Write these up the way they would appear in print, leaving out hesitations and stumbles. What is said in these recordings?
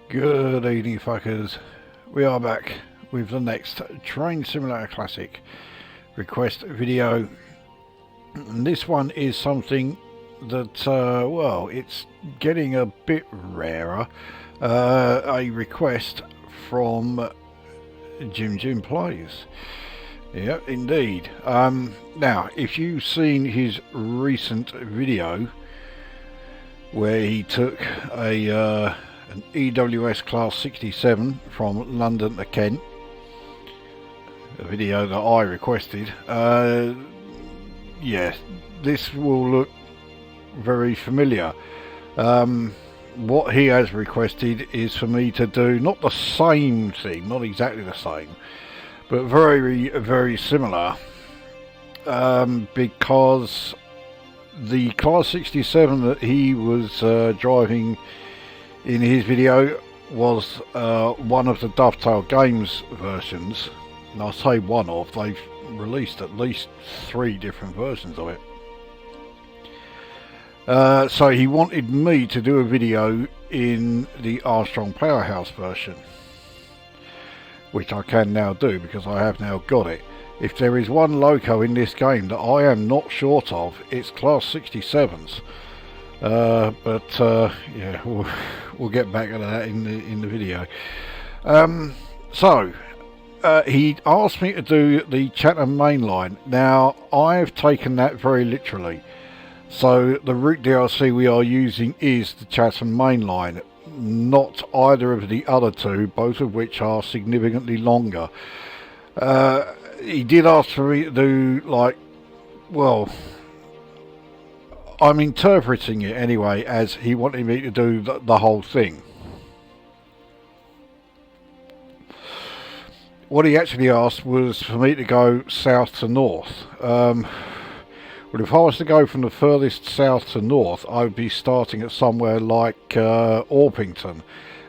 Good evening, fuckers. We are back with the next Train Simulator Classic request video. And this one is something that, well, it's getting a bit rarer. A request from JimJimPlays. Yeah, indeed. Now, if you've seen his recent video where he took an EWS Class 67 from London to Kent, a video that I requested, yeah, this will look very familiar. What he has requested is for me to do not the same thing, not exactly the same, but very, very similar, because the Class 67 that he was driving in his video was one of the Dovetail Games versions, and I say one of, they've released at least 3 different versions of it. So he wanted me to do a video in the Armstrong Powerhouse version, which I can now do because I have now got it. If there is one loco in this game that I am not short of, it's Class 67s. Yeah, we'll get back to that in the video. He asked me to do the Chatham Main Line. Now, I've taken that very literally. So the route DLC we are using is the Chatham Main Line, not either of the other two, both of which are significantly longer. He did ask for me to do, like, well, I'm interpreting it anyway as he wanted me to do the whole thing. What he actually asked was for me to go south to north. Well, if I was to go from the furthest south to north, I would be starting at somewhere like Orpington,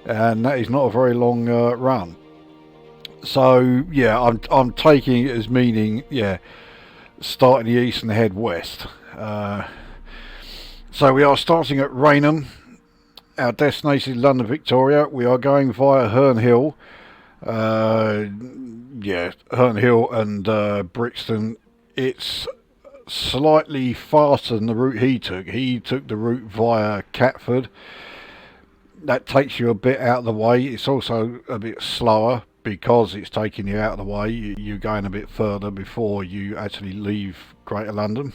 and that is not a very long run. So yeah, I'm taking it as meaning, yeah, start in the east and head west. So we are starting at Rainham. Our destination is London, Victoria. We are going via Herne Hill. Yeah, Herne Hill and Brixton. It's slightly faster than the route he took. He took the route via Catford. That takes you a bit out of the way. It's also a bit slower because it's taking you out of the way. You're going a bit further before you actually leave Greater London.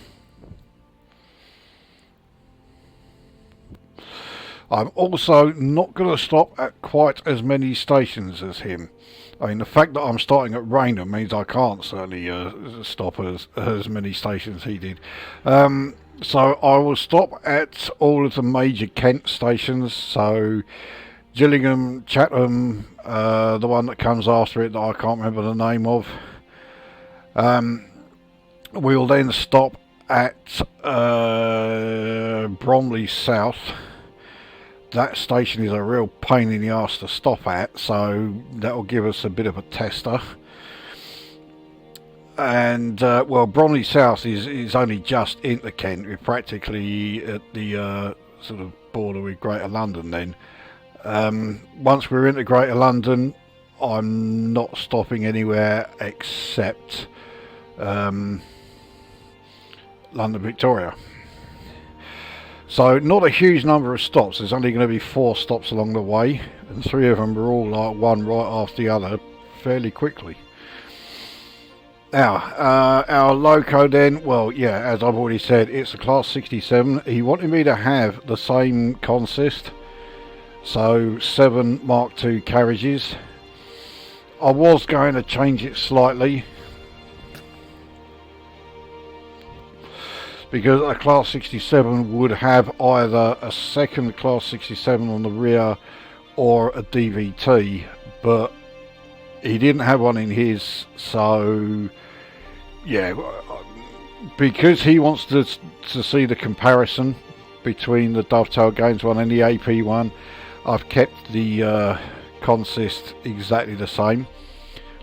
I'm also not going to stop at quite as many stations as him. I mean, the fact that I'm starting at Rainham means I can't certainly stop as many stations he did. So I will stop at all of the major Kent stations, so Gillingham, Chatham, the one that comes after it that I can't remember the name of. We'll then stop at Bromley South. That station is a real pain in the arse to stop at, so that will give us a bit of a tester. And well, Bromley South is only just into Kent. We're practically at the sort of border with Greater London then. Once we're into Greater London, I'm not stopping anywhere except London Victoria. So not a huge number of stops. There's only going to be 4 stops along the way, and 3 of them are all like one right after the other fairly quickly. Now, our loco then, well, yeah, as I've already said, it's a Class 67. He wanted me to have the same consist, so 7 Mark II carriages. I was going to change it slightly, because a Class 67 would have either a second Class 67 on the rear or a DVT, but he didn't have one in his, so yeah, because he wants to see the comparison between the Dovetail Games one and the AP one, I've kept the consist exactly the same.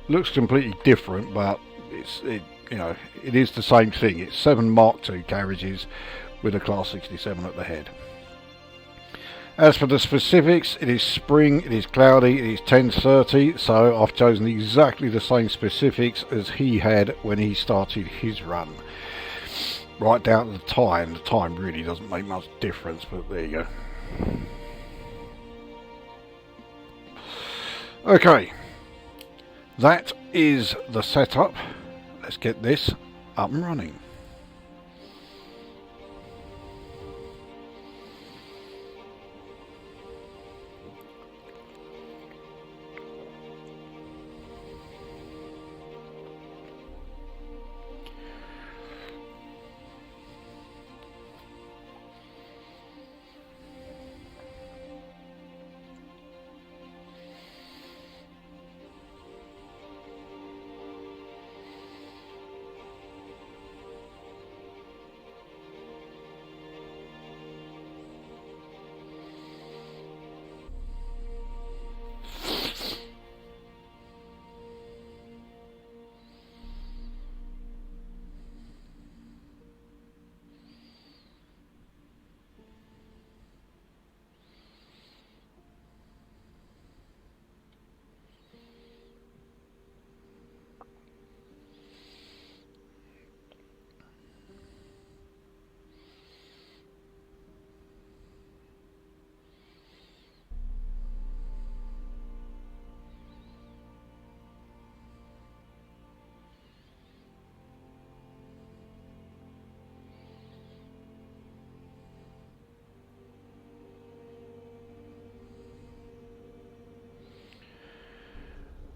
Looks completely different, but you know, it is the same thing. It's 7 Mark II carriages with a Class 67 at the head. As for the specifics, it is spring, it is cloudy, it is 10:30, so I've chosen exactly the same specifics as he had when he started his run. Right down to the time. The time really doesn't make much difference, but there you go. Okay, that is the setup. Let's get this up and running.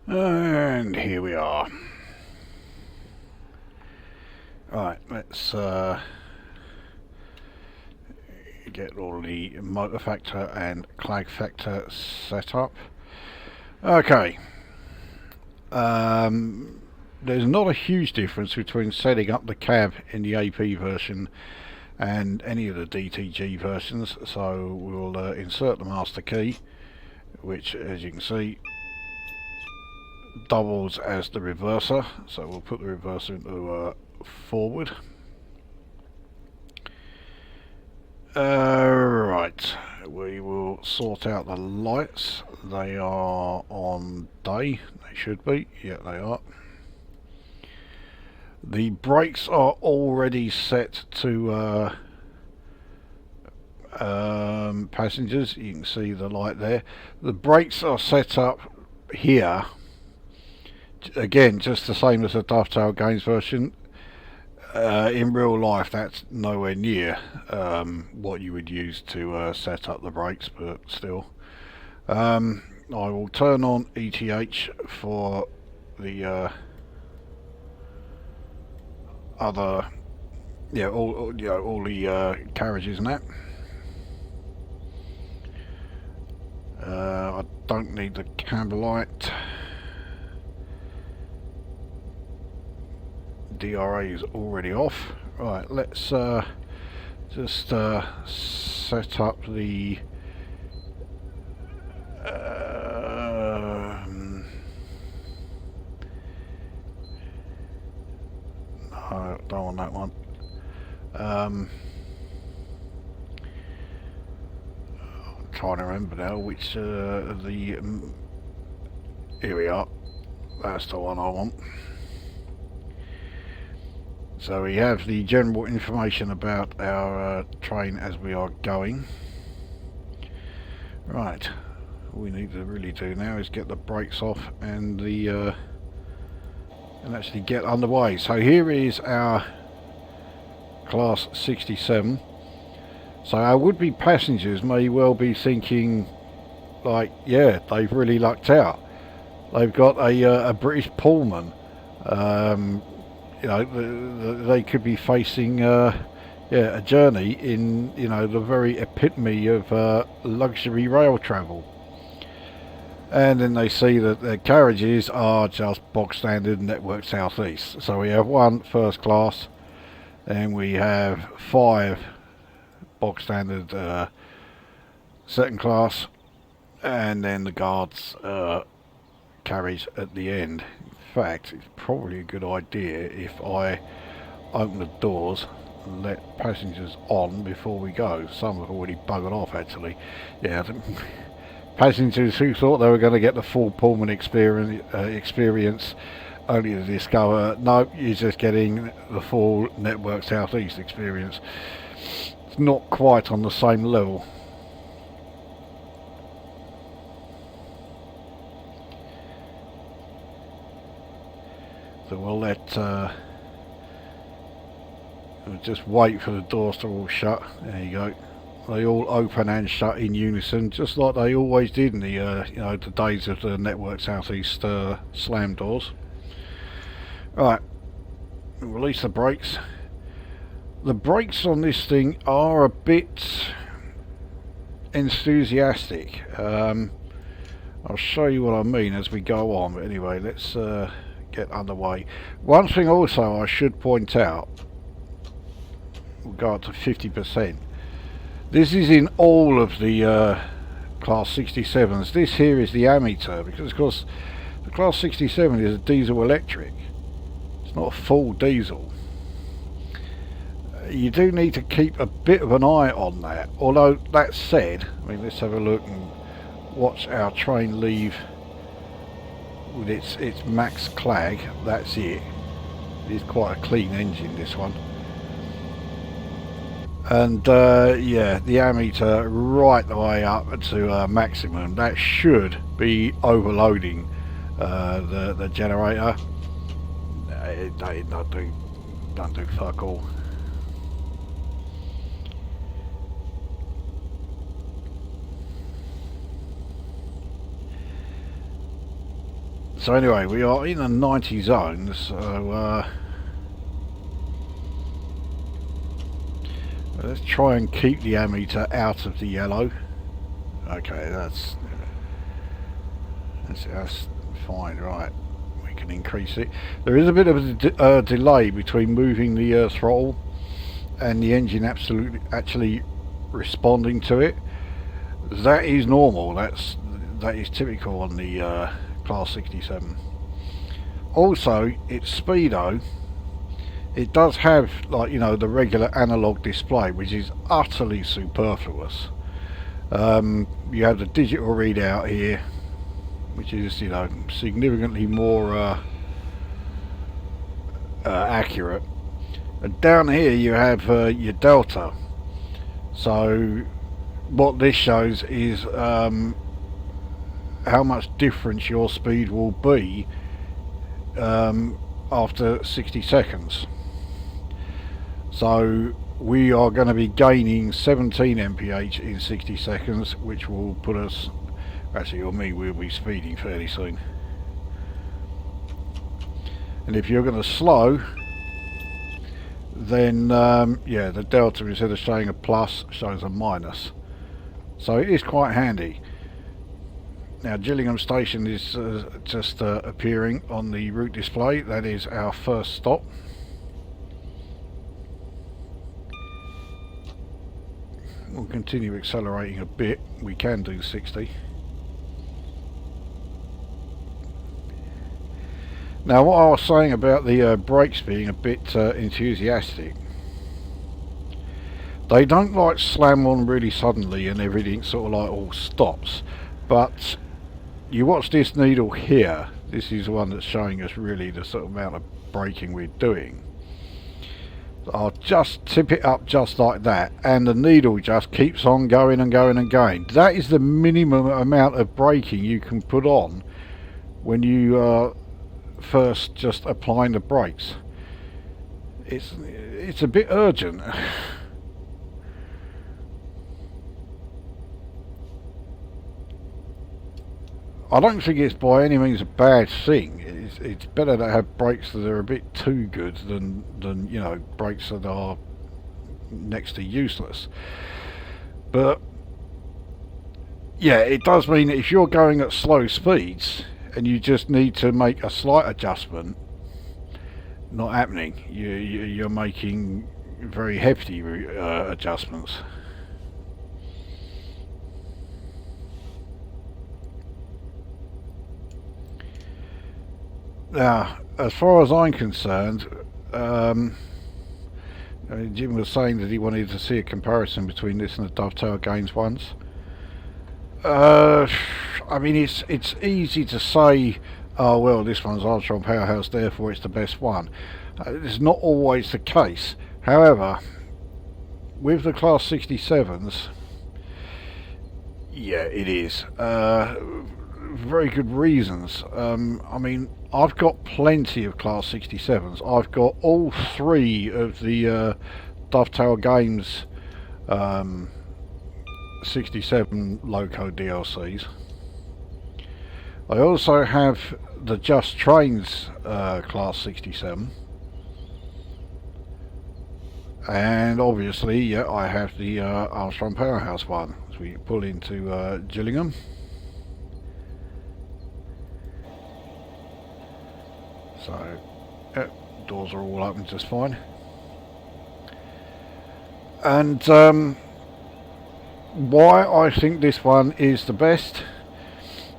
And here we are. Right, let's get all the motor factor and clag factor set up. Okay. There's not a huge difference between setting up the cab in the AP version and any of the DTG versions, so we'll insert the master key, which, as you can see, doubles as the reverser, so we'll put the reverser into forward. Right, we will sort out the lights. They are on day, they should be, yeah they are. The brakes are already set to passengers, you can see the light there. The brakes are set up here, again just the same as the Dovetail Games version. In real life that's nowhere near what you would use to set up the brakes, but still. I will turn on ETH for the other, yeah, all the carriages and that. I don't need the camber light. DRA is already off. Right, let's just set up the no, don't want that one. I'm trying to remember now which here we are. That's the one I want. So we have the general information about our train as we are going. Right, all we need to really do now is get the brakes off and the and actually get underway. So here is our class 67. So our would-be passengers may well be thinking, like, yeah, they've really lucked out. They've got a British Pullman. You know, they could be facing yeah, a journey in, you know, the very epitome of luxury rail travel. And then they see that their carriages are just bog standard Network Southeast. So we have one first class, and we have 5 bog standard second class, and then the guards carriage at the end. In fact, it's probably a good idea if I open the doors let passengers on before we go. Some have already buggered off actually. Yeah, passengers who thought they were going to get the full Pullman experience only to discover, no, you're just getting the full Network South East experience. It's not quite on the same level. So we'll we'll just wait for the doors to all shut. There you go. They all open and shut in unison, just like they always did in the you know, the days of the Network South East slam doors. Right, release the brakes. The brakes on this thing are a bit enthusiastic. I'll show you what I mean as we go on, but anyway, let's get underway. One thing also I should point out, we'll go up to 50%. This is in all of the Class 67s. This here is the ammeter, because of course the Class 67 is a diesel electric. It's not a full diesel. You do need to keep a bit of an eye on that. Although that said, I mean, let's have a look and watch our train leave with its max clag. That's it. It is quite a clean engine, this one. And yeah, the ammeter right the way up to maximum. That should be overloading the generator. It don't do fuck all. So anyway, we are in a 90 zone, so let's try and keep the ammeter out of the yellow. Okay, that's fine, right. We can increase it. There is a bit of a delay between moving the throttle and the engine actually responding to it. That is normal. That is typical on the Class 67. Also, its speedo, it does have, like, you know, the regular analog display, which is utterly superfluous. You have the digital readout here, which is, you know, significantly more accurate. And down here you have your delta. So what this shows is how much difference your speed will be after 60 seconds. So we are going to be gaining 17 mph in 60 seconds, which will put us, actually, or me, we'll be speeding fairly soon. And if you're going to slow, then yeah, the delta, instead of showing a plus, shows a minus. So it is quite handy. Now Gillingham station is just appearing on the route display. That is our first stop. We'll continue accelerating a bit. We can do 60. Now what I was saying about the brakes being a bit enthusiastic, they don't like slam on really suddenly and everything sort of like all stops. But you watch this needle here, this is the one that's showing us really the sort of amount of braking we're doing. I'll just tip it up just like that, and the needle just keeps on going and going and going. That is the minimum amount of braking you can put on when you are first just applying the brakes. It's a bit urgent. I don't think it's by any means a bad thing. It's better to have brakes that are a bit too good than you know, brakes that are next to useless. But yeah, it does mean that if you're going at slow speeds and you just need to make a slight adjustment, not happening. You're making very hefty adjustments. Now, as far as I'm concerned, Jim was saying that he wanted to see a comparison between this and the Dovetail Games ones. I mean, it's easy to say, oh well, this one's Armstrong Powerhouse, therefore it's the best one. It's not always the case. However, with the Class 67s, yeah, it is. Very good reasons. I mean, I've got plenty of Class 67s. I've got all three of the Dovetail Games 67 Loco DLCs. I also have the Just Trains Class 67. And obviously, yeah, I have the Armstrong Powerhouse one as we pull into Gillingham. So, yeah, doors are all open just fine. And why I think this one is the best,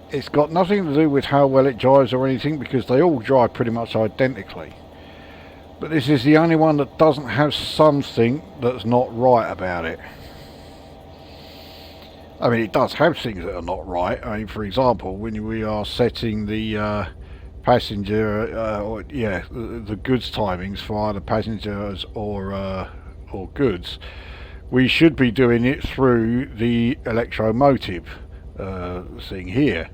it's got nothing to do with how well it drives or anything, because they all drive pretty much identically. But this is the only one that doesn't have something that's not right about it. I mean, it does have things that are not right. I mean, for example, when we are setting the passenger, the goods timings for either passengers or goods, we should be doing it through the electromotive thing here.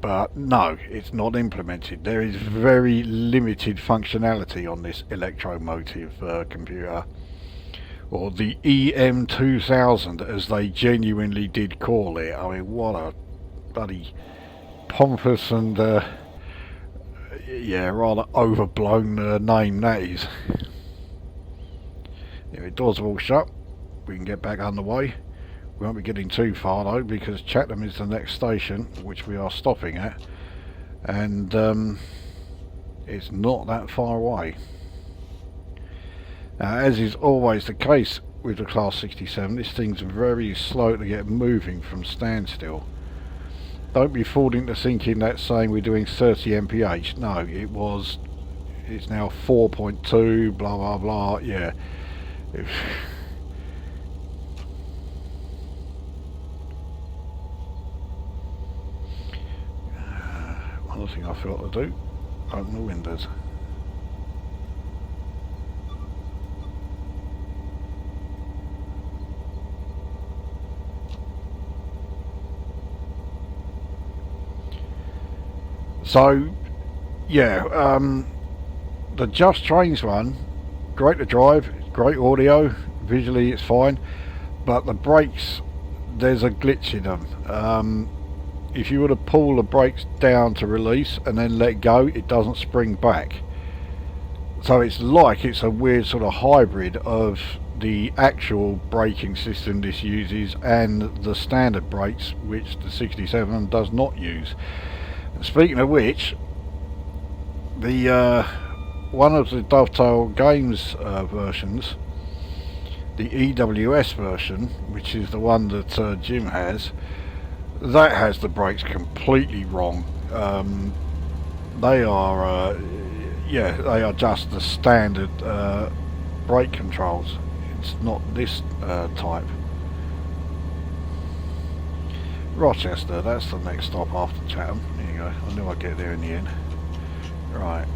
But no, it's not implemented. There is very limited functionality on this electromotive computer, or the EM2000 as they genuinely did call it. I mean, what a bloody pompous and rather overblown name that is. Anyway, doors are all shut. We can get back underway. We won't be getting too far though, because Chatham is the next station which we are stopping at, and it's not that far away. Now, as is always the case with the Class 67, this thing's very slow to get moving from standstill. Don't be fooled into thinking that's saying we're doing 30 mph. No, it's now 4.2, blah blah blah, yeah. One thing I forgot to do, open the windows. So, yeah, the Just Trains one, great to drive, great audio, visually it's fine, but the brakes, there's a glitch in them. If you were to pull the brakes down to release and then let go, it doesn't spring back. So it's like it's a weird sort of hybrid of the actual braking system this uses and the standard brakes, which the 67 does not use. Speaking of which, the one of the Dovetail Games versions, the EWS version, which is the one that Jim has, that has the brakes completely wrong. They are, they are just the standard brake controls. It's not this type. Rochester, that's the next stop after Chatham. There you go. I knew I'd get there in the end. Right,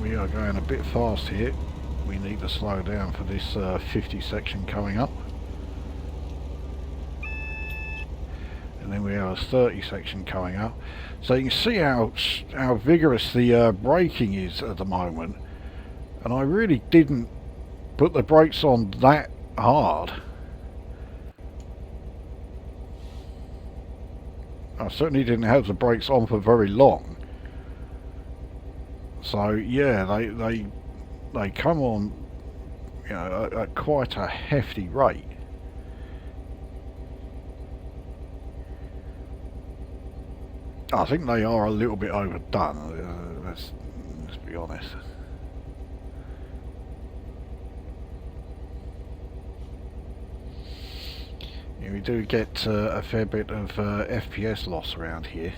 we are going a bit fast here. We need to slow down for this 50 section coming up. And then we have a 30 section coming up. So you can see how vigorous the braking is at the moment. And I really didn't put the brakes on that hard. I certainly didn't have the brakes on for very long. So yeah, they come on, you know, at quite a hefty rate. I think they are a little bit overdone, let's be honest. Yeah, we do get a fair bit of FPS loss around here.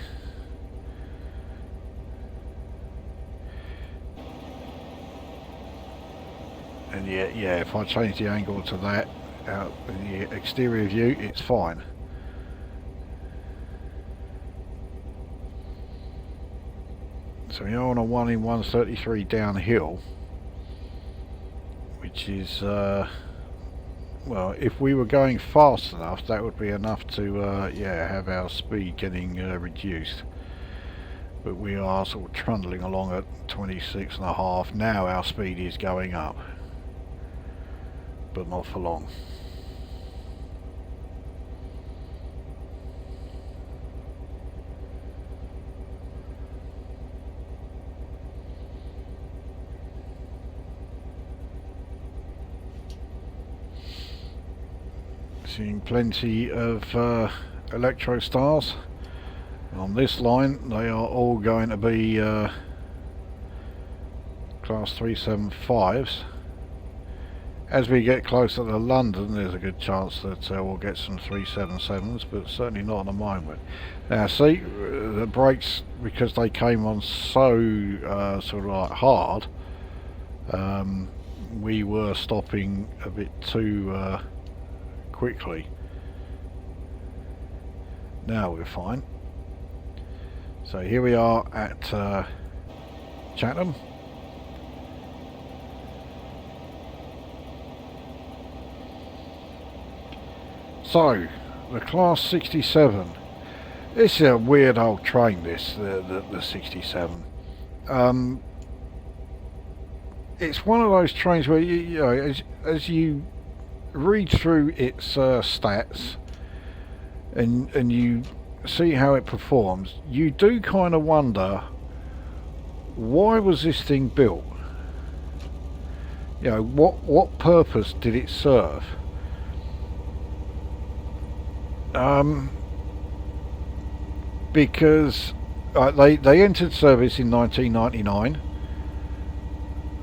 And yeah, if I change the angle to that out in the exterior view, it's fine. So we are on a 1 in 133 downhill, which is well, if we were going fast enough, that would be enough to yeah, have our speed getting reduced. But we are sort of trundling along at 26.5. Now our speed is going up, but not for long. Seeing plenty of electro stars on this line. They are all going to be class 375s. As we get closer to London, there's a good chance that we'll get some 377s, but certainly not at the moment. Now see, the brakes, because they came on so sort of like hard, we were stopping a bit too quickly. Now we're fine. So here we are at Chatham. So the class 67. This is a weird old train, this, the 67. It's one of those trains where you know, as you read through its stats and you see how it performs, you do kind of wonder, why was this thing built? You know, what purpose did it serve? Because they entered service in 1999.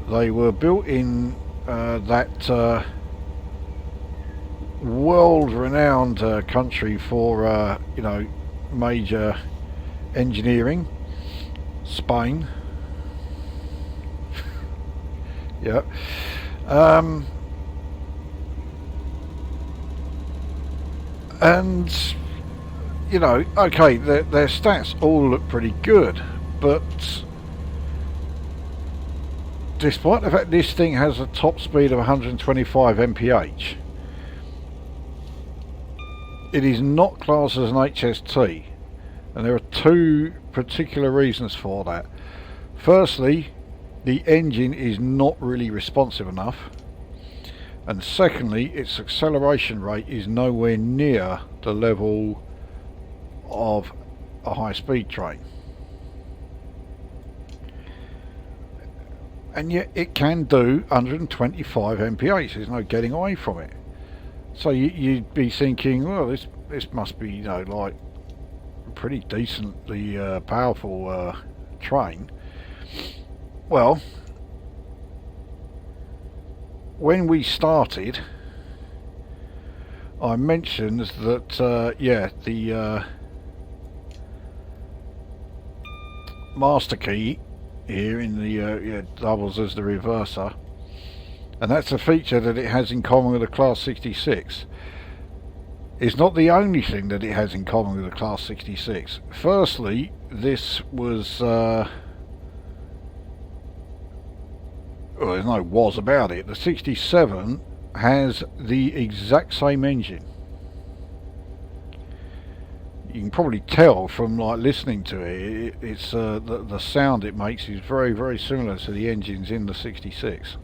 They were built in that world-renowned country for you know, major engineering, Spain. Yeah. And you know, okay, their stats all look pretty good, but despite the fact this thing has a top speed of 125 mph, it is not classed as an HST, and there are two particular reasons for that. Firstly, the engine is not really responsive enough, and secondly, its acceleration rate is nowhere near the level of a high-speed train. And yet it can do 125 mph, there's no getting away from it. So you'd be thinking, well, this must be, you know, like a pretty decently powerful train. Well, when we started, I mentioned that yeah, the master key here in the yeah, doubles as the reverser, and that's a feature that it has in common with the class 66. It's not the only thing that it has in common with the class 66. Firstly, this was well, there's no was about it. The 67 has the exact same engine. You can probably tell from like listening to it, it's the sound it makes is very, very similar to the engines in the 66.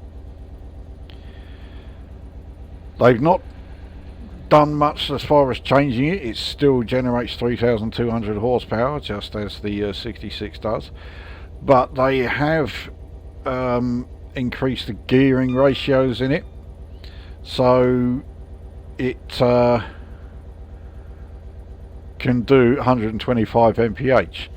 They've not done much as far as changing it. It still generates 3,200 horsepower, just as the 66 does, but they have increased the gearing ratios in it, so it can do 125 mph,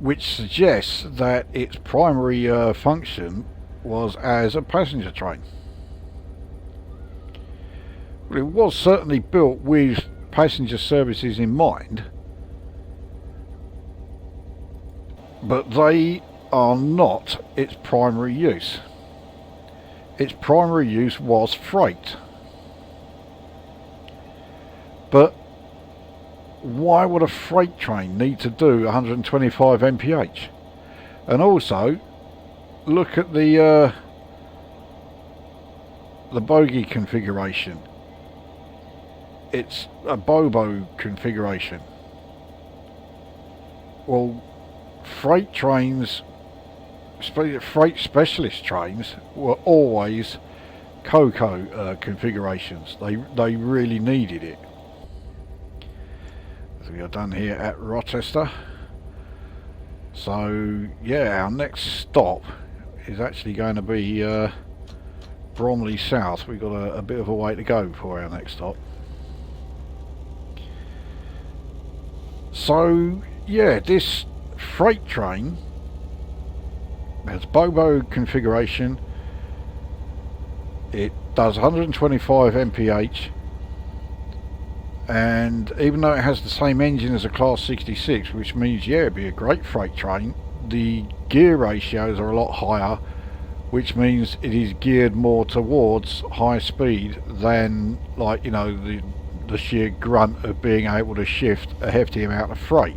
which suggests that its primary function was as a passenger train. Well, it was certainly built with passenger services in mind, but they are not its primary use. Its primary use was freight. But why would a freight train need to do 125 mph? And also, look at the bogie configuration. It's a Bobo configuration. Well, freight trains, freight specialist trains, were always Coco configurations. They really needed it. So we are done here at Rochester. So yeah, our next stop is actually going to be Bromley South. We've got a bit of a way to go for our next stop. So yeah, this freight train has Bobo configuration. It does 125 mph, and even though it has the same engine as a Class 66, which means yeah, it'd be a great freight train, the gear ratios are a lot higher, which means it is geared more towards high speed than, like, you know, the sheer grunt of being able to shift a hefty amount of freight.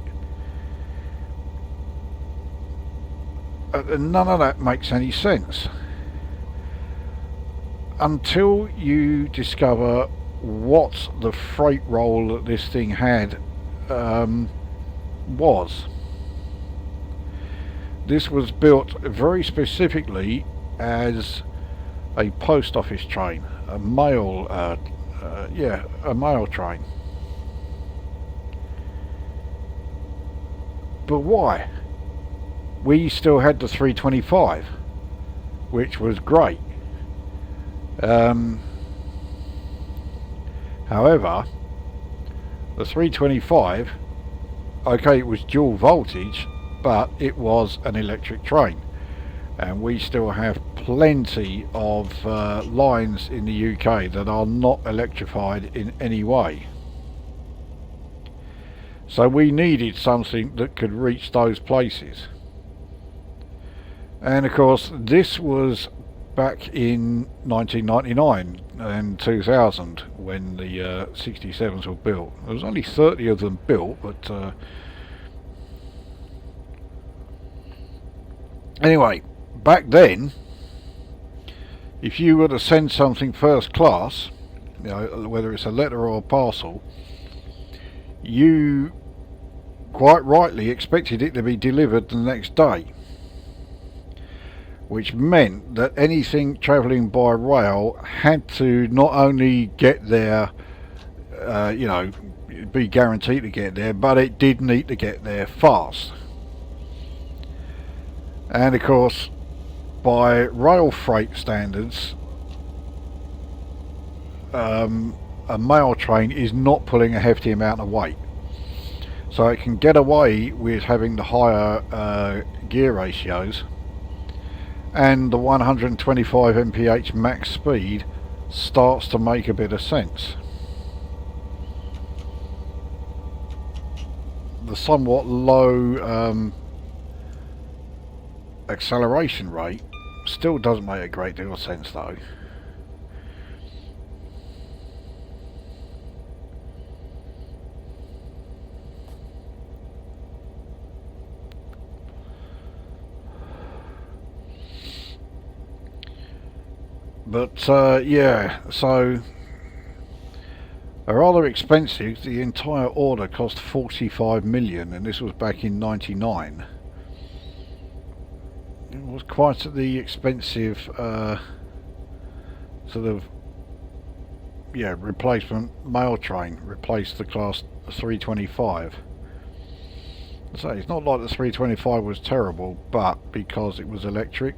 None of that makes any sense until you discover what the freight role that this thing had was. This was built very specifically as a post office train, a mail a mail train. But why? We still had the 325, which was great. However, the 325, okay, it was dual voltage, but it was an electric train, and we still have plenty of lines in the UK that are not electrified in any way. So we needed something that could reach those places. And of course, this was back in 1999 and 2000 when the 67s were built. There was only 30 of them built, but anyway, back then, if you were to send something first class, you know, whether it's a letter or a parcel, you quite rightly expected it to be delivered the next day, which meant that anything travelling by rail had to not only get there, you know, be guaranteed to get there, but it did need to get there fast. And of course, by rail freight standards, a mail train is not pulling a hefty amount of weight, so it can get away with having the higher gear ratios, and the 125 mph max speed starts to make a bit of sense. The somewhat low acceleration rate still doesn't make a great deal of sense though. But yeah, so rather expensive. The entire order cost 45 million, and this was back in 99. It was quite the expensive sort of, yeah, replacement mail train. Replaced the Class 325. So it's not like the 325 was terrible, but because it was electric,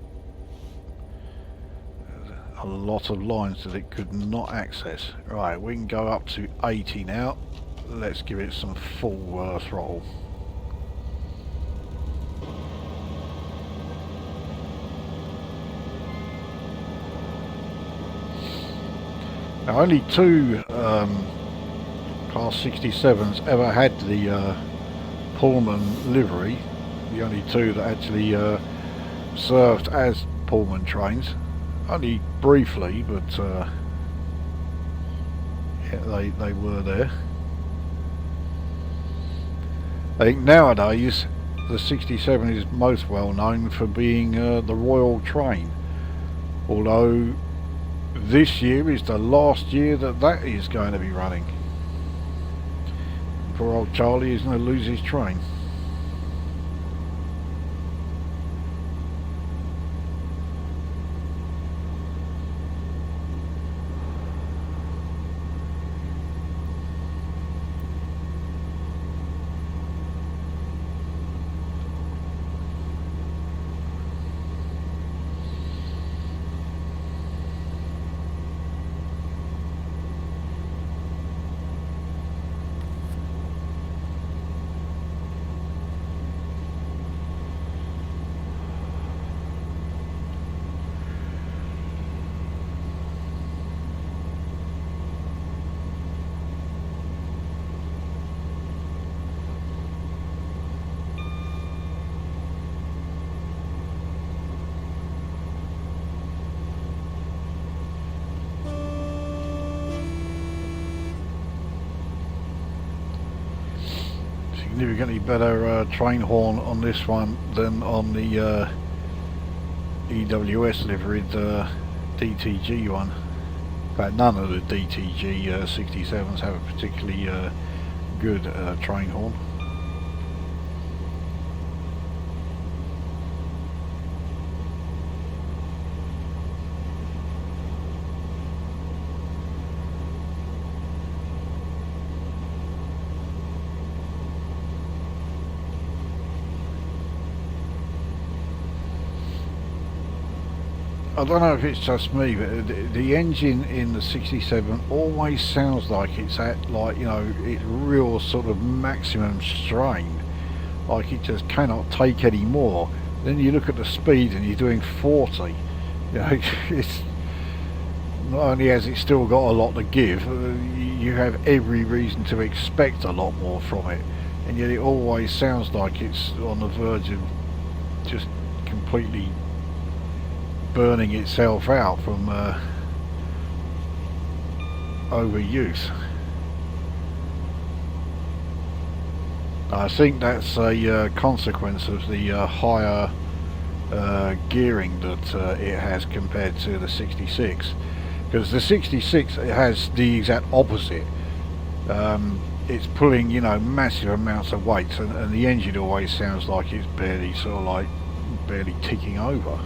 a lot of lines that it could not access. Right, we can go up to 80 now. Let's give it some full throttle. Now, only two Class 67s ever had the Pullman livery. The only two that actually served as Pullman trains, only briefly, but yeah, they were there. I think nowadays the 67 is most well known for being the Royal train, although this year is the last year that is going to be running. Poor old Charlie is going to lose his train. Significantly better train horn on this one than on the EWS liveried DTG one. In fact, none of the DTG 67s have a particularly good train horn. I don't know if it's just me, but the engine in the 67 always sounds like it's at, like, you know, its real sort of maximum strain, like it just cannot take any more. Then you look at the speed and you're doing 40. You know, it's not only has it still got a lot to give, you have every reason to expect a lot more from it, and yet it always sounds like it's on the verge of just completely burning itself out from overuse. I think that's a consequence of the higher gearing that it has compared to the 66, because the 66, it has the exact opposite. It's pulling, you know, massive amounts of weight, and the engine always sounds like it's barely sort of like barely ticking over.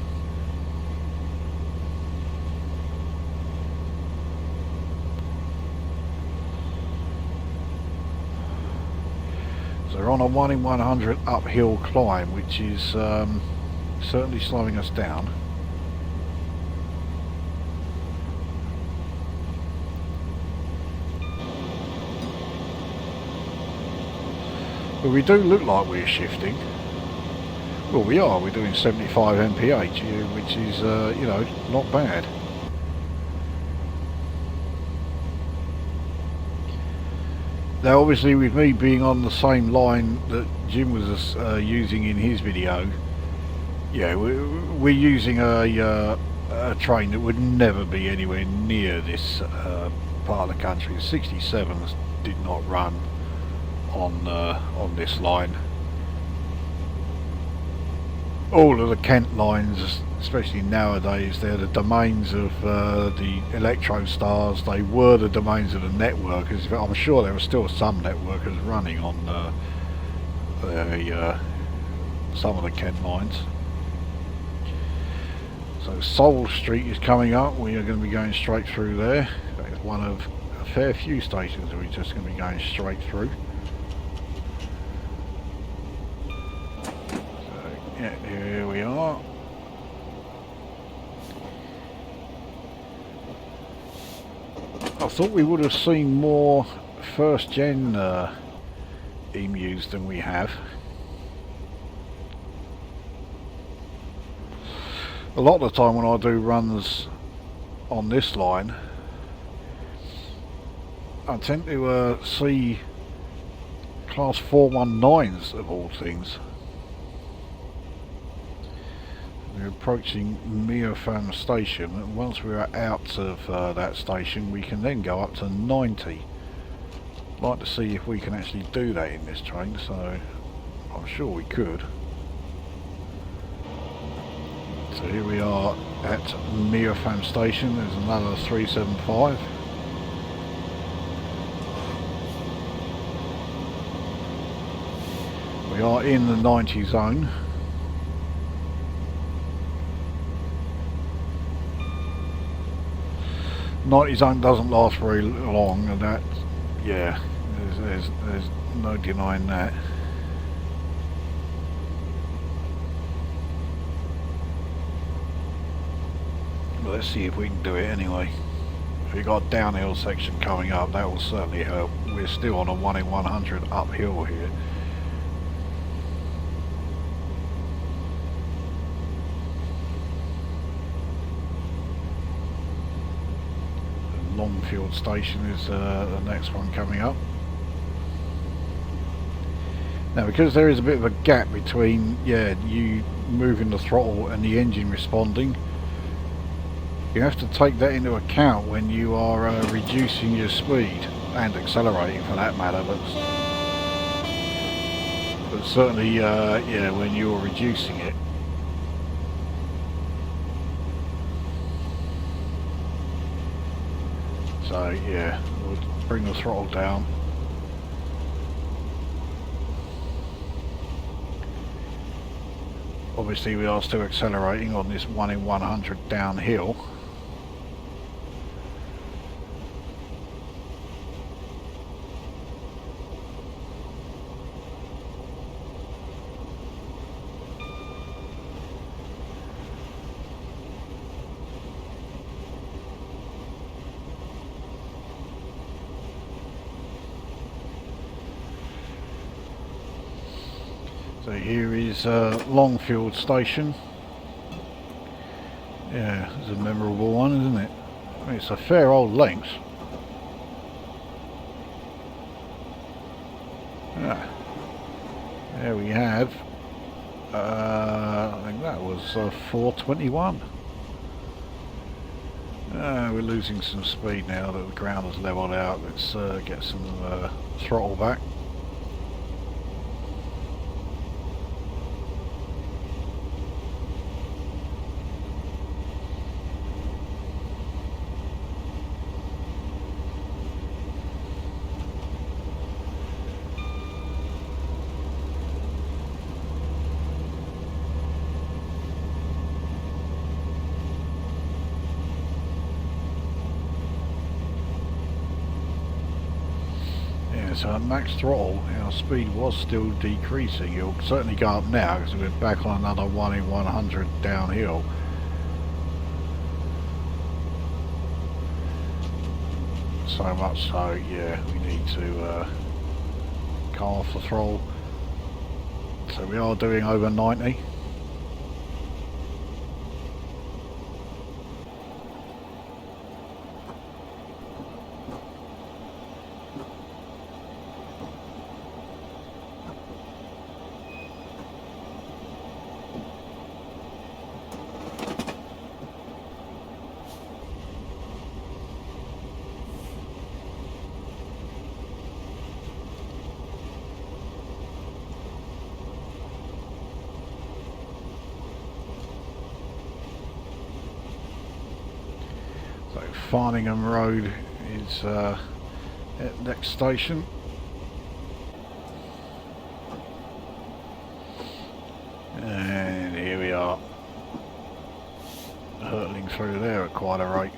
We're on a 1 in 100 uphill climb, which is certainly slowing us down. But we do look like we're shifting. Well, we are. We're doing 75 mph, which is, you know, not bad. Now obviously, with me being on the same line that Jim was using in his video, yeah, we're using a train that would never be anywhere near this part of the country. The 67s did not run on this line. All of the Kent lines, especially nowadays, they're the domains of the Electrostars. They were the domains of the networkers. I'm sure there are still some networkers running on some of the Kent lines. So Soul Street is coming up. We are going to be going straight through there. It's one of a fair few stations that we're just going to be going straight through. Yeah, here we are. I thought we would have seen more first gen emus than we have. A lot of the time when I do runs on this line, I tend to see class 419s of all things. We're approaching Meopham station, and once we're out of that station we can then go up to 90. I'd like to see if we can actually do that in this train, so I'm sure we could. So here we are at Meopham station. There's another 375. We are in the 90 zone. '90 zone doesn't last very long, and that, yeah, there's no denying that. But let's see if we can do it anyway. If we've got a downhill section coming up, that will certainly help. We're still on a 1 in 100 uphill here. Longfield station is the next one coming up. Now, because there is a bit of a gap between you moving the throttle and the engine responding, you have to take that into account when you are reducing your speed and accelerating for that matter, but certainly yeah, when you're reducing it. So yeah, we'll bring the throttle down. Obviously we are still accelerating on this 1 in 100 downhill. So here is Longfield station. Yeah, it's a memorable one, isn't it? I mean, it's a fair old length. Yeah. There we have. I think that was 421. We're losing some speed now that the ground has levelled out. Let's get some throttle back. So at max throttle, our speed was still decreasing. It'll certainly go up now because we're back on another 1 in 100 downhill. So much so, yeah, we need to come off the throttle. So we are doing over 90. So Farningham Road is at the next station. And here we are, hurtling through there at quite a rate.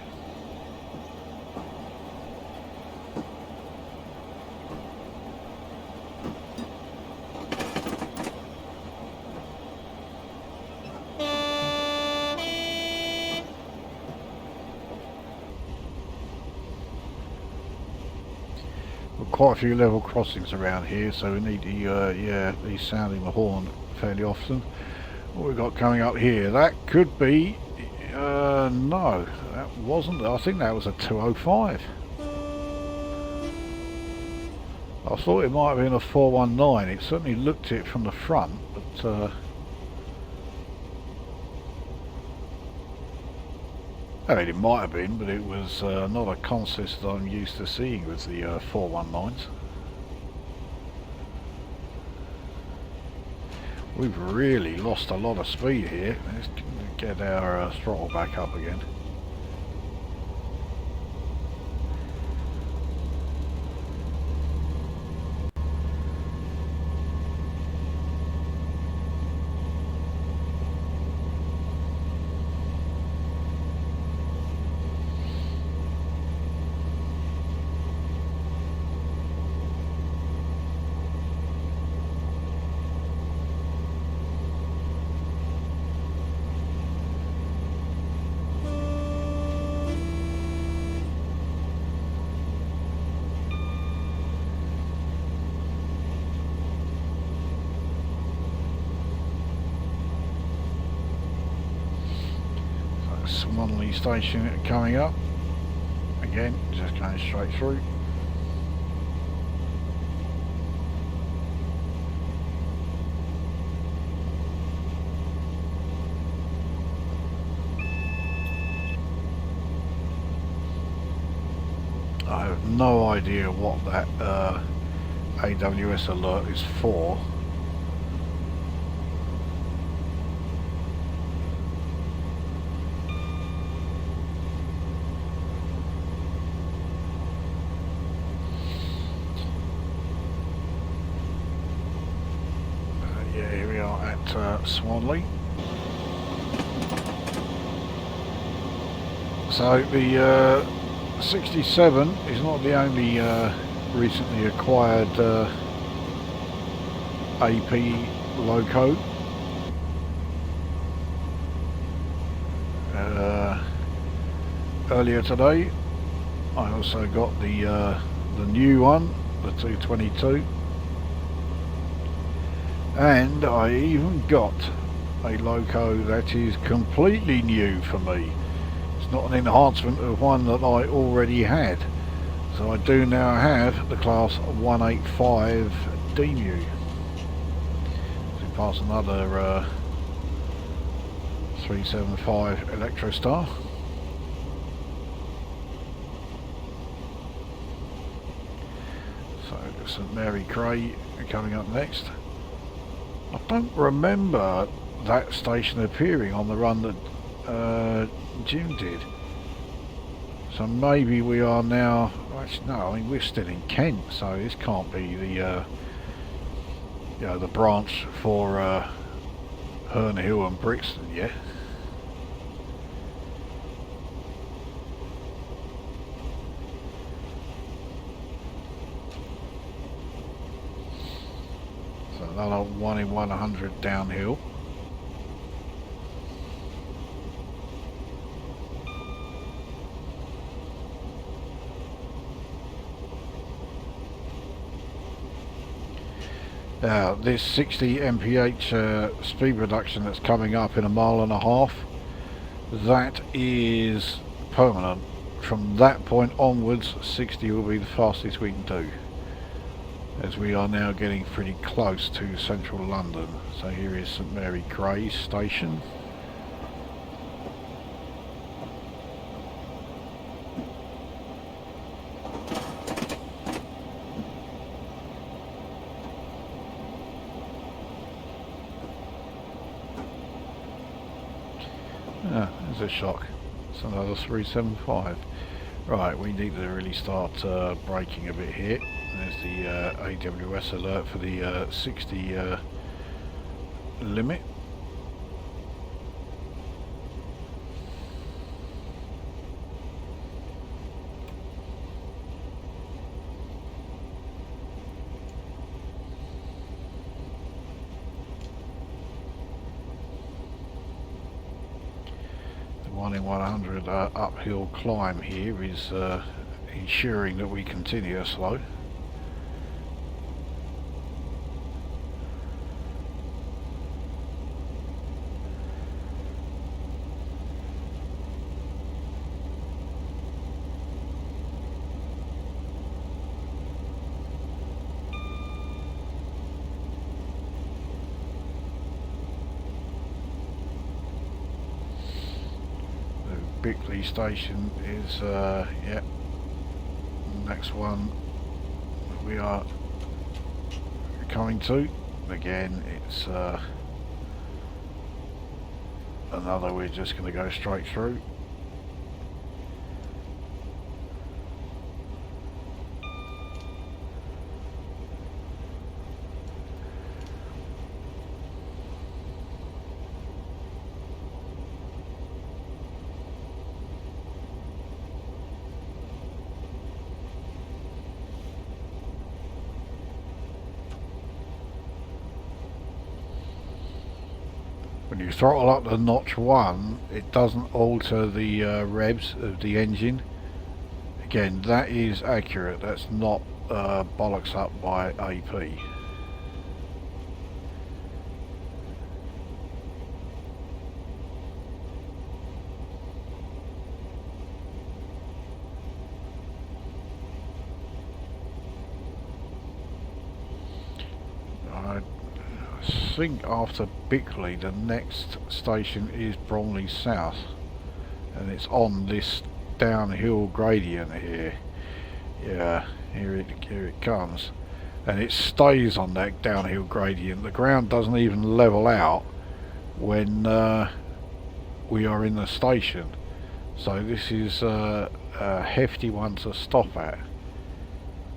Quite a few level crossings around here, so we need to yeah, be sounding the horn fairly often. What we've got coming up here, that could be no, that wasn't. I think that was a 205. I thought it might have been a 419. It certainly looked it from the front, but I mean, it might have been, but it was not a consist that I'm used to seeing with the 419s. We've really lost a lot of speed here. Let's get our throttle back up again. Swanley station coming up. Again, just going straight through. I have no idea what that AWS alert is for. Yeah, here we are at Swanley. So the 67 is not the only recently acquired AP loco. Earlier today I also got the new one, the 222, and I even got a loco that is completely new for me. It's not an enhancement of one that I already had. So I do now have the class 185 DMU. So pass another 375 Electrostar. So St Mary Cray coming up next. I don't remember that station appearing on the run that Jim did. So maybe we are now, actually no, I mean we're still in Kent, so this can't be the you know, the branch for Herne Hill and Brixton yet. So another 1 in 100 downhill. Now this 60 mph speed reduction that's coming up in 1.5 miles, that is permanent. From that point onwards, 60 will be the fastest we can do, as we are now getting pretty close to central London. So here is St Mary Cray station. Ah, there's a shock. It's another 375. Right, we need to really start braking a bit here. There's the AWS alert for the 60 limit. The 1 in 100 uphill climb here is ensuring that we continue slow. Bickley station is, yeah, next one we are coming to. Again, it's another, we're just going to go straight through. When you throttle up to notch 1, it doesn't alter the revs of the engine. Again, that is accurate, that's not bollocks up by AP. I think after Bickley the next station is Bromley South, and it's on this downhill gradient here. Yeah, here it comes, and it stays on that downhill gradient. The ground doesn't even level out when we are in the station, so this is a hefty one to stop at.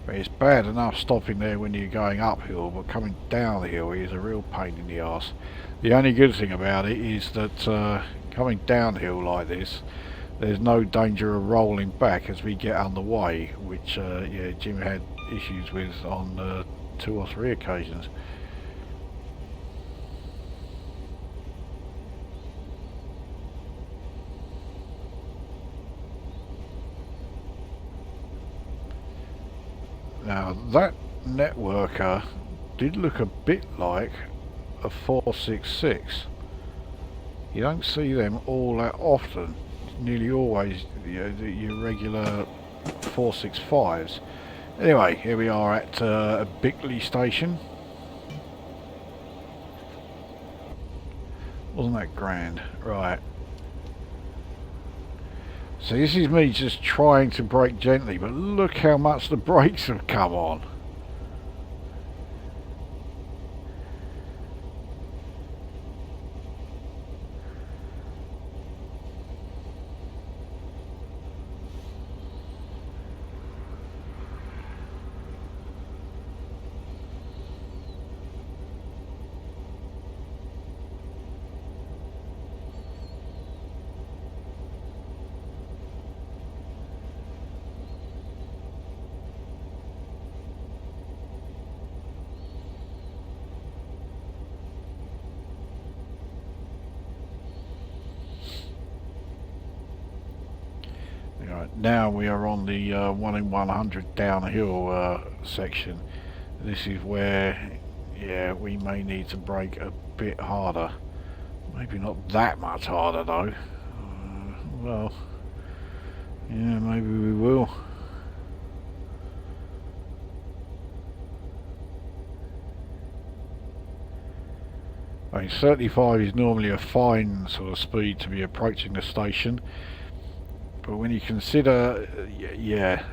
But it's bad enough stopping there when you're going uphill, but coming downhill is a real pain in the arse. The only good thing about it is that coming downhill like this, there's no danger of rolling back as we get underway, which yeah, Jim had issues with on 2 or 3 occasions. Now that networker did look a bit like a 466. You don't see them all that often. It's nearly always, you know, your regular 465s. Anyway, here we are at Bickley station. Wasn't that grand? Right. So this is me just trying to brake gently, but look how much the brakes have come on. Right, now we are on the 1 in 100 downhill section. This is where, yeah, we may need to brake a bit harder. Maybe not that much harder though. Well, yeah, maybe we will. I mean, 35 is normally a fine sort of speed to be approaching the station. But when you consider, yeah,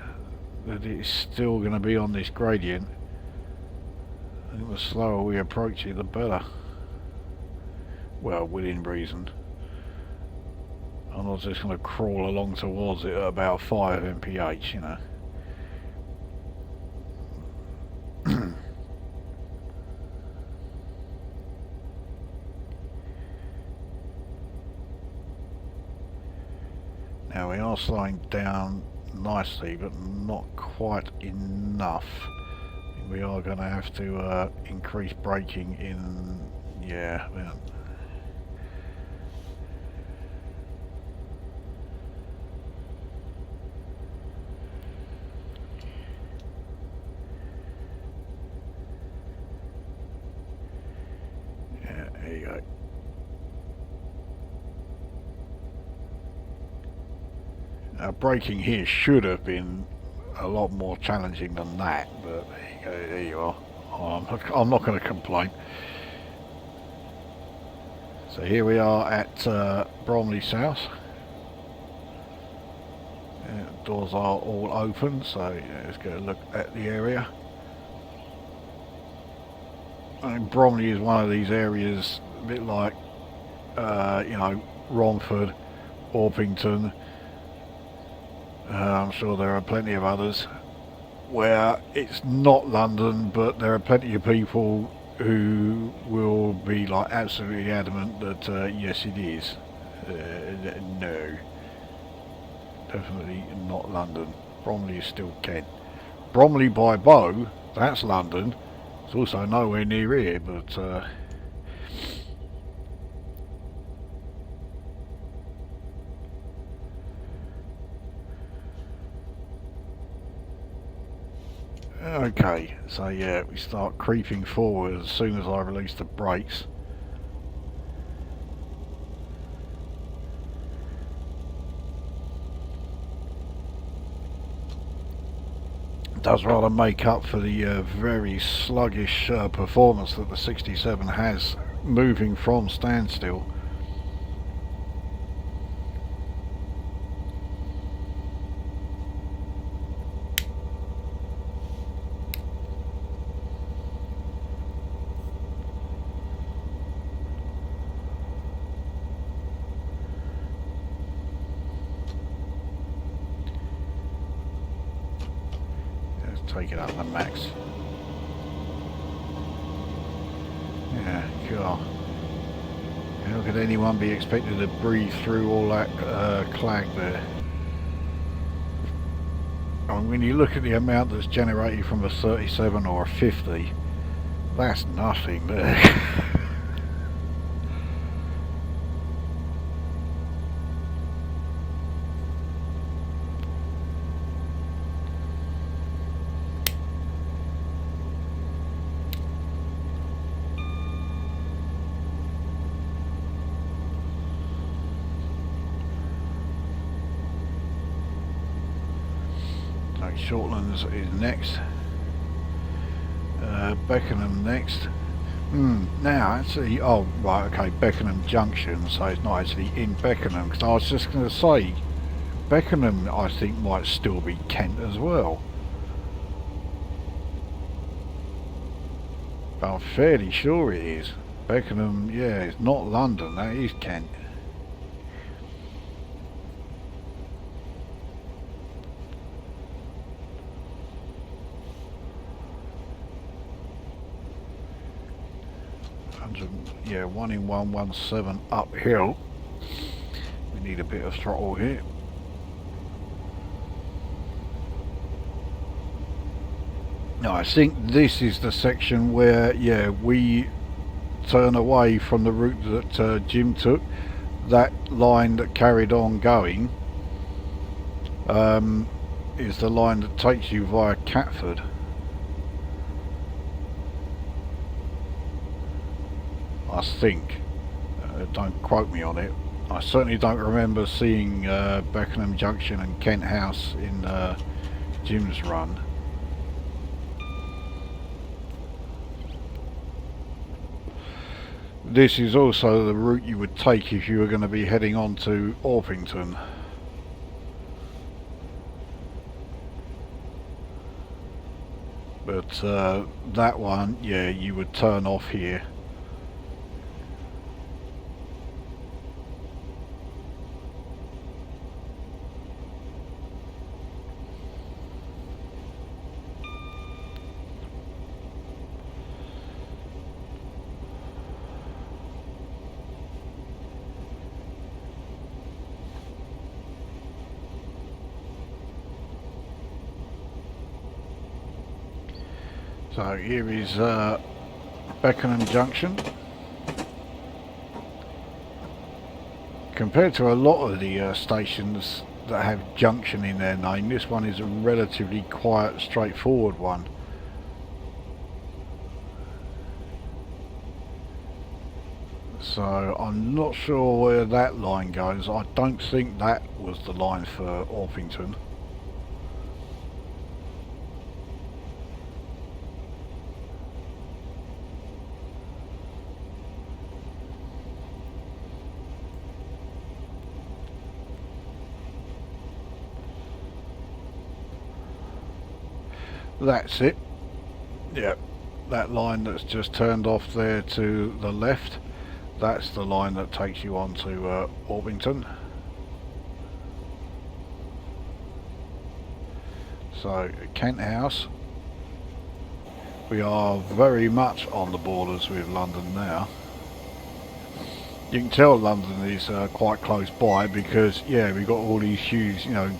that it's still going to be on this gradient, I think the slower we approach it, the better. Well, within reason. I'm not just going to crawl along towards it at about 5 mph, you know. Now we are slowing down nicely, but not quite enough. We are going to have to increase braking in, yeah. Yeah, there you go. Braking here should have been a lot more challenging than that, but there you are. I'm not going to complain. So here we are at Bromley South. doors are all open, so yeah, let's go look at the area. I mean, Bromley is one of these areas, a bit like, you know, Romford, Orpington. I'm sure there are plenty of others where it's not London, but there are plenty of people who will be like absolutely adamant that yes, it is. No, definitely not London. Bromley is still Kent. Bromley by Bow, that's London. It's also nowhere near here, but okay, so yeah, we start creeping forward as soon as I release the brakes. It does rather make up for the very sluggish performance that the 67 has moving from standstill. Take it up the max. Yeah, cool. How could anyone be expected to breathe through all that clag there? I mean, when you look at the amount that's generated from a 37 or a 50, that's nothing there. Shortlands is next. Beckenham next. Now actually, oh right, okay, Beckenham Junction, so it's not actually in Beckenham, because I was just going to say Beckenham I think might still be Kent as well, but I'm fairly sure it is. Beckenham, yeah, it's not London, that is Kent. Yeah, 1 in 117 uphill. We need a bit of throttle here. Now I think this is the section where, yeah, we turn away from the route that Jim took. That line that carried on going is the line that takes you via Catford. I think. Don't quote me on it. I certainly don't remember seeing Beckenham Junction and Kent House in Jim's run. This is also the route you would take if you were going to be heading on to Orpington. But that one, yeah, you would turn off here. So here is Beckenham Junction. Compared to a lot of the stations that have junction in their name, this one is a relatively quiet, straightforward one. So I'm not sure where that line goes. I don't think that was the line for Orpington. That's it. Yep, that line that's just turned off there to the left, that's the line that takes you on to Orpington. So Kent House, we are very much on the borders with London now. You can tell London is quite close by because, yeah, we've got all these huge, you know,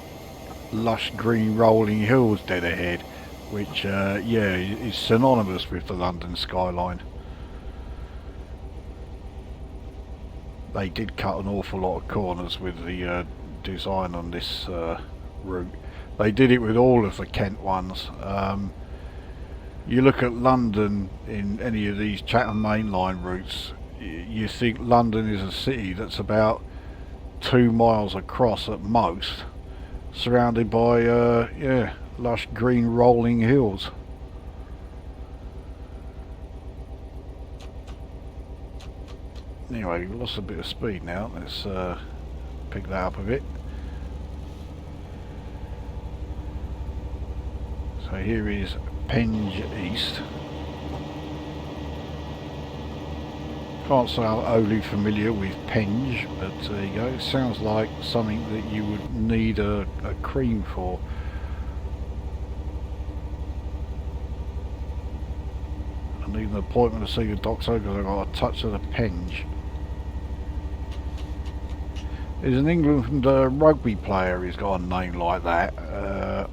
lush green rolling hills dead ahead, which yeah, is synonymous with the London skyline. They did cut an awful lot of corners with the design on this route. They did it with all of the Kent ones. You look at London in any of these Chatham Main Line routes, you think London is a city that's about 2 miles across at most, surrounded by yeah, lush green rolling hills. Anyway, we've lost a bit of speed now. Let's pick that up a bit. So here is Penge East. Can't say I'm overly familiar with Penge, but there you go. It sounds like something that you would need a cream for. I need an appointment to see the doctor because I've got a touch of the Penge. There's an England rugby player who's got a name like that. I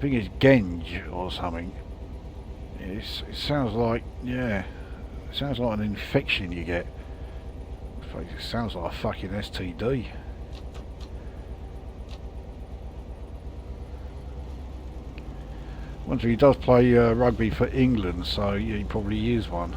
think it's Genge or something. It sounds like, yeah, it sounds like an infection you get. It sounds like a fucking STD. Once he does play rugby for England, so yeah, he probably is one.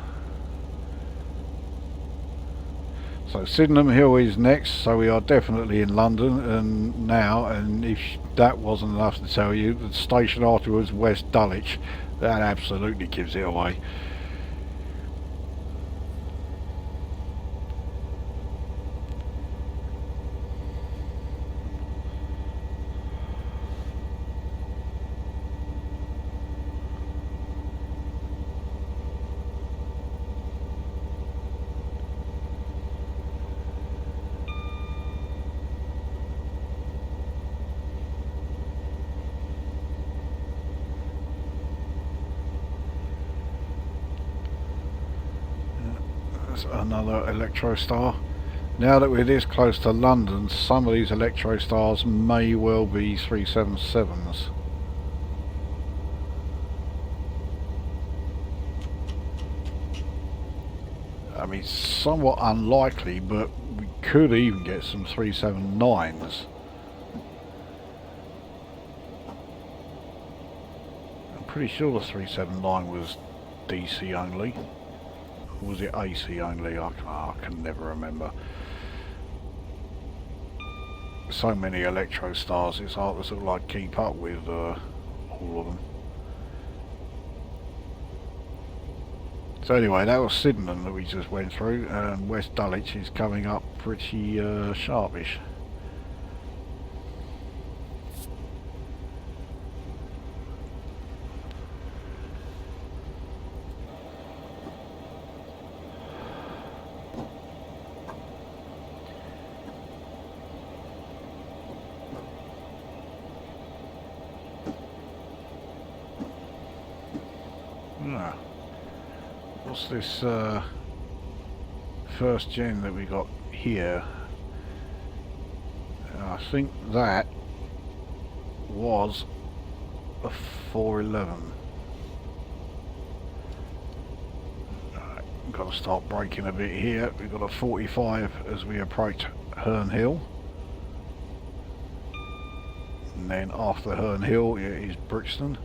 So Sydenham Hill is next, so we are definitely in London and now, and if that wasn't enough to tell you, the station afterwards, West Dulwich, that absolutely gives it away. Another Electrostar. Now that we're this close to London, some of these Electrostars may well be 377s. I mean, somewhat unlikely, but we could even get some 379s. I'm pretty sure the 379 was DC only. Was it AC only? I can never remember. So many Electrostars, it's hard to sort of like keep up with all of them. So anyway, that was Sydenham that we just went through, and West Dulwich is coming up pretty sharpish. What's this first gen that we got here? I think that was a 411. Got to start braking a bit here. We've got a 45 as we approach Herne Hill. And then after Herne Hill it is Brixton.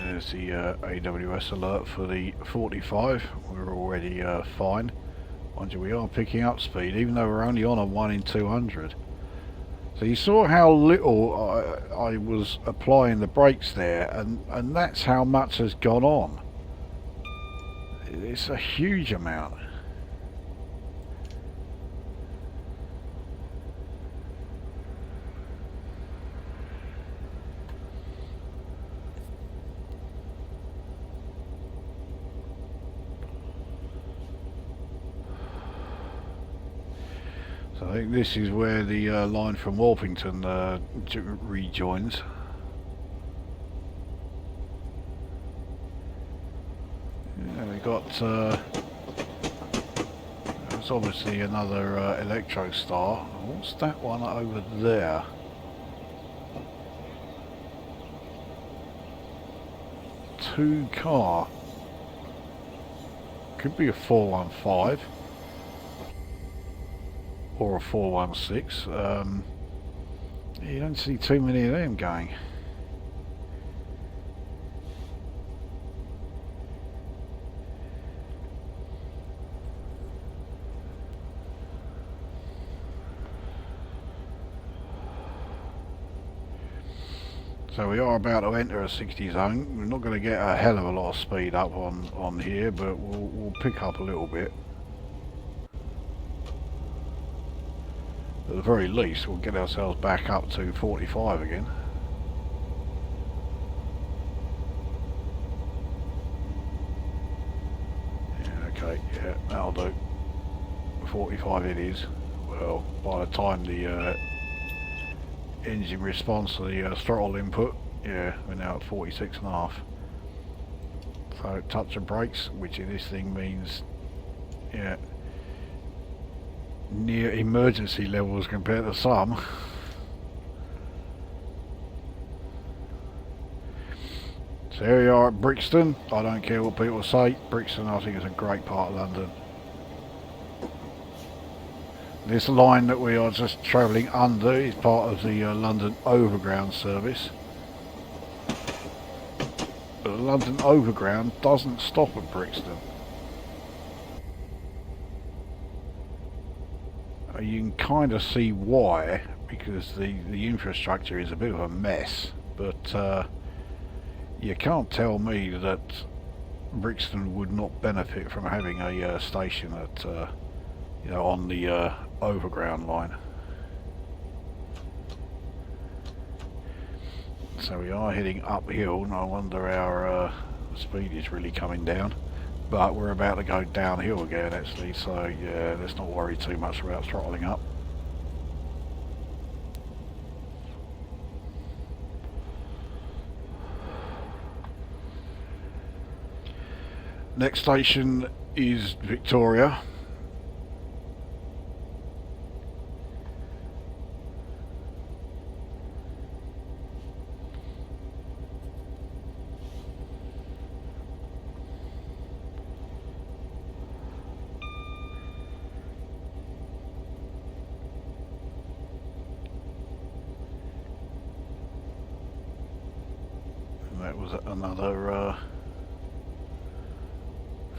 There's the AWS alert for the 45. We're already fine. Mind you, we are picking up speed, even though we're only on a 1 in 200. So you saw how little I was applying the brakes there, and that's how much has gone on. It's a huge amount. So I think this is where the line from Orpington rejoins. Yeah, we got there's obviously another Electro Star. What's that one over there? Two car. Could be a 415 or a 416. You don't see too many of them going. So we are about to enter a 60 zone. We're not going to get a hell of a lot of speed up on here, but we'll pick up a little bit. At the very least, we'll get ourselves back up to 45 again. Yeah, okay, yeah, that'll do. 45 it is. Well, by the time the engine response to the throttle input, yeah, we're now at 46.5. So touch of brakes, which in this thing means, yeah, near emergency levels compared to some. So here we are at Brixton. I don't care what people say, Brixton I think is a great part of London. This line that we are just travelling under is part of the London Overground service. But the London Overground doesn't stop at Brixton. You can kind of see why, because the infrastructure is a bit of a mess, but you can't tell me that Brixton would not benefit from having a station at you know, on the Overground line. So we are heading uphill, and I wonder our speed is really coming down. But we're about to go downhill again actually, so yeah, let's not worry too much about throttling up. Next station is Victoria. That was another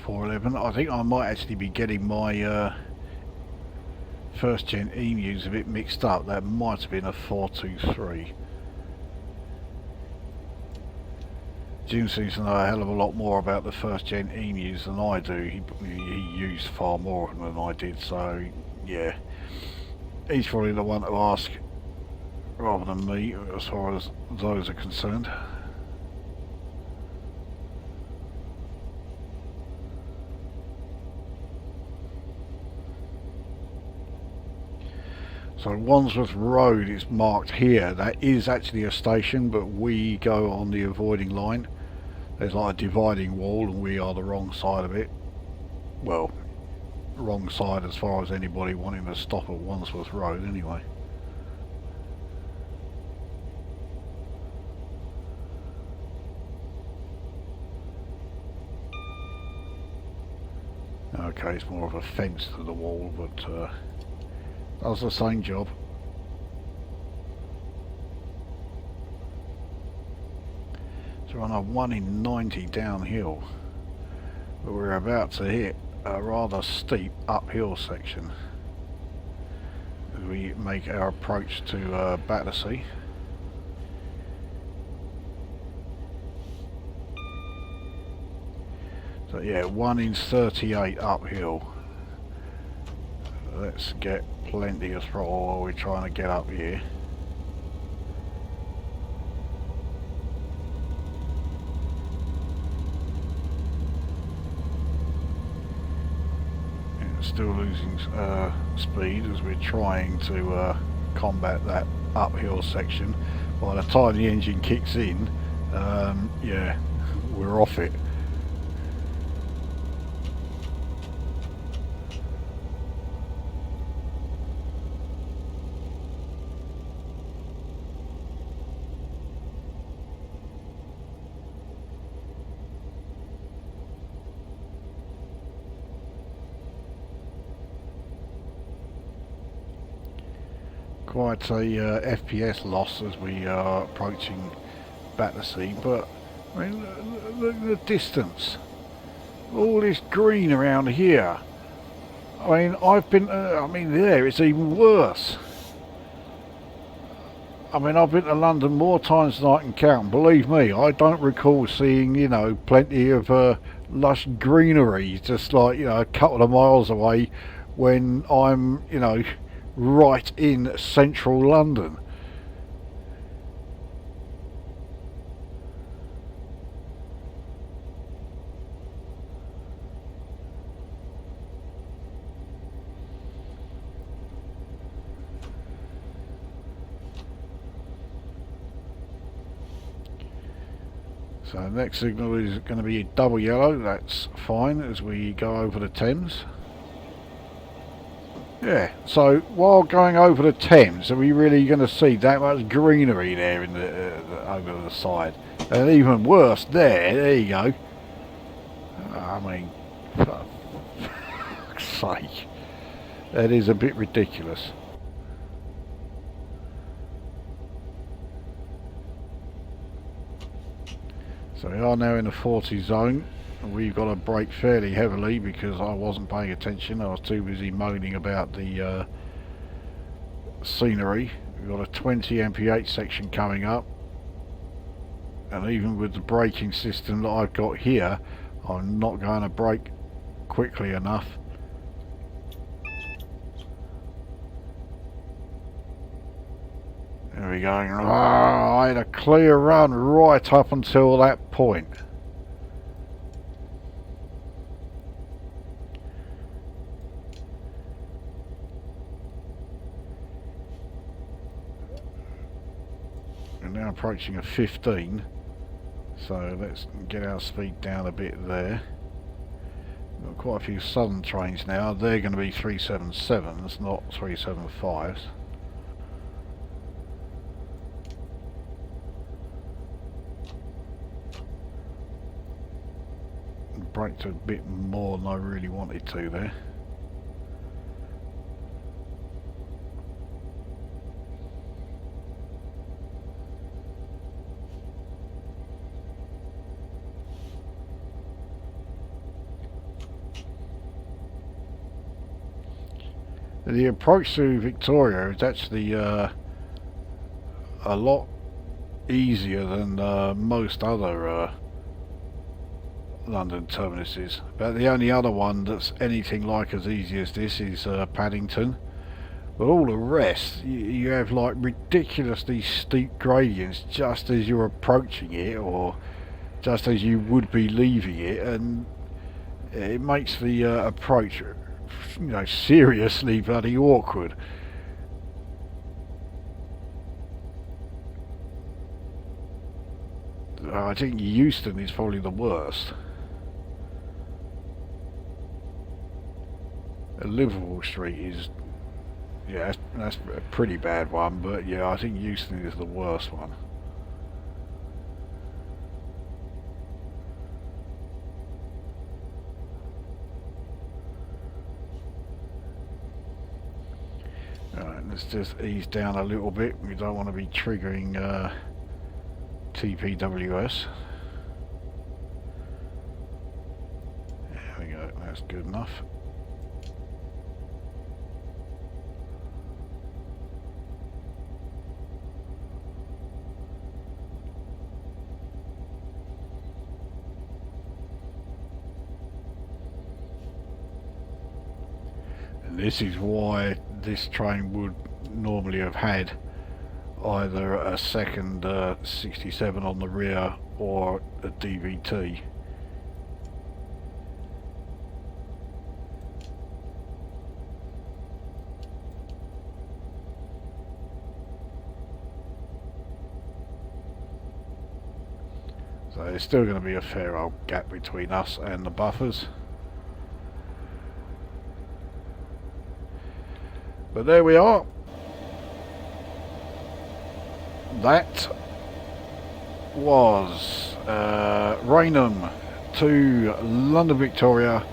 411. I think I might actually be getting my first gen emus a bit mixed up. That might have been a 423. Jim seems to know a hell of a lot more about the first gen emus than I do. He used far more of them than I did, so yeah, he's probably the one to ask rather than me as far as those are concerned. So Wandsworth Road is marked here. That is actually a station, but we go on the avoiding line. There's like a dividing wall and we are the wrong side of it. Well, wrong side as far as anybody wanting to stop at Wandsworth Road anyway. Okay, it's more of a fence to the wall, but does the same job. So we're on a 1 in 90 downhill, but we're about to hit a rather steep uphill section. as we make our approach to Battersea. So yeah, 1 in 38 uphill. Let's get plenty of throttle while we're trying to get up here. Still losing speed as we're trying to combat that uphill section. By the time the engine kicks in, yeah, we're off it. Quite a FPS loss as we are approaching Battersea, but I mean, look at the distance. All this green around here. I mean, I've been. I mean, there it's even worse. I mean, I've been to London more times than I can count. Believe me, I don't recall seeing, you know, plenty of lush greenery just like, you know, a couple of miles away when I'm, you know, right in central London. So next signal is going to be double yellow. That's fine as we go over the Thames. Yeah, so while going over the Thames, are we really going to see that much greenery there in the over the side? And even worse, there you go. I mean, for fuck's sake, that is a bit ridiculous. So we are now in the 40 zone. We've got to brake fairly heavily because I wasn't paying attention. I was too busy moaning about the scenery. We've got a 20 mph section coming up, and even with the braking system that I've got here, I'm not going to brake quickly enough. There we go. Oh, I had a clear run right up until that point. We're now approaching a 15, so let's get our speed down a bit there. We've got quite a few southern trains now. They're going to be 377s, not 375s. Braked a bit more than I really wanted to there. The approach to Victoria is actually a lot easier than most other London terminuses. But the only other one that's anything like as easy as this is Paddington. But all the rest, you have like ridiculously steep gradients just as you're approaching it, or just as you would be leaving it, and it makes the approach, you know, seriously bloody awkward. I think Euston is probably the worst. Liverpool Street is, yeah, that's a pretty bad one, but yeah, I think Euston is the worst one. Alright, let's just ease down a little bit. We don't want to be triggering TPWS. There we go, that's good enough. This is why this train would normally have had either a second 67 on the rear or a DVT. So there's still going to be a fair old gap between us and the buffers. But there we are. That was Rainham to London Victoria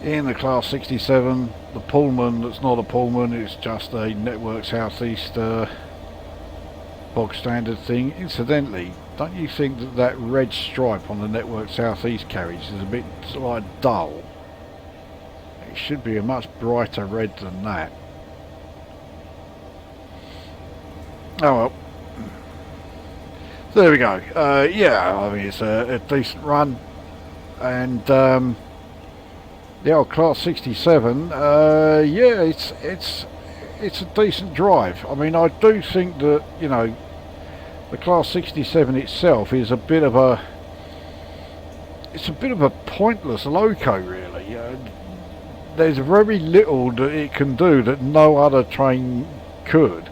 in the Class 67. The Pullman that's not a Pullman, it's just a Network South East bog standard thing. Incidentally, don't you think that that red stripe on the Network South East carriage is a bit sort of dull? It should be a much brighter red than that. Oh well. So there we go. Yeah, I mean it's a decent run, and the old Class 67. Yeah, it's a decent drive. I mean, I do think that, you know, the Class 67 itself is a bit of a pointless loco, really. There's very little that it can do that no other train could.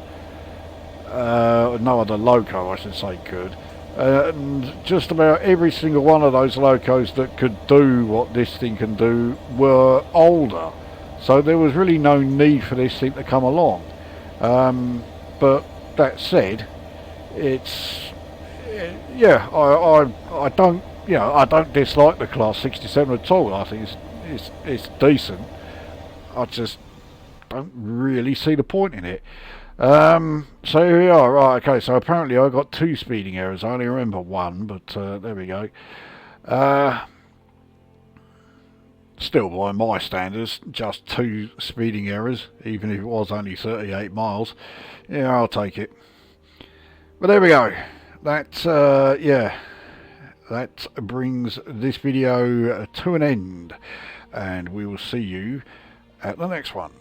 No other loco, I should say, could. And just about every single one of those locos that could do what this thing can do were older. So there was really no need for this thing to come along. But that said, yeah, I don't, you know, I don't dislike the Class 67 at all. I think it's decent. I just don't really see the point in it. So here we are. Right, okay, so apparently I got 2 speeding errors. I only remember 1, but there we go. Still, by my standards, just 2 speeding errors, even if it was only 38 miles. Yeah, I'll take it. But there we go. That, yeah, that brings this video to an end, and we will see you at the next one.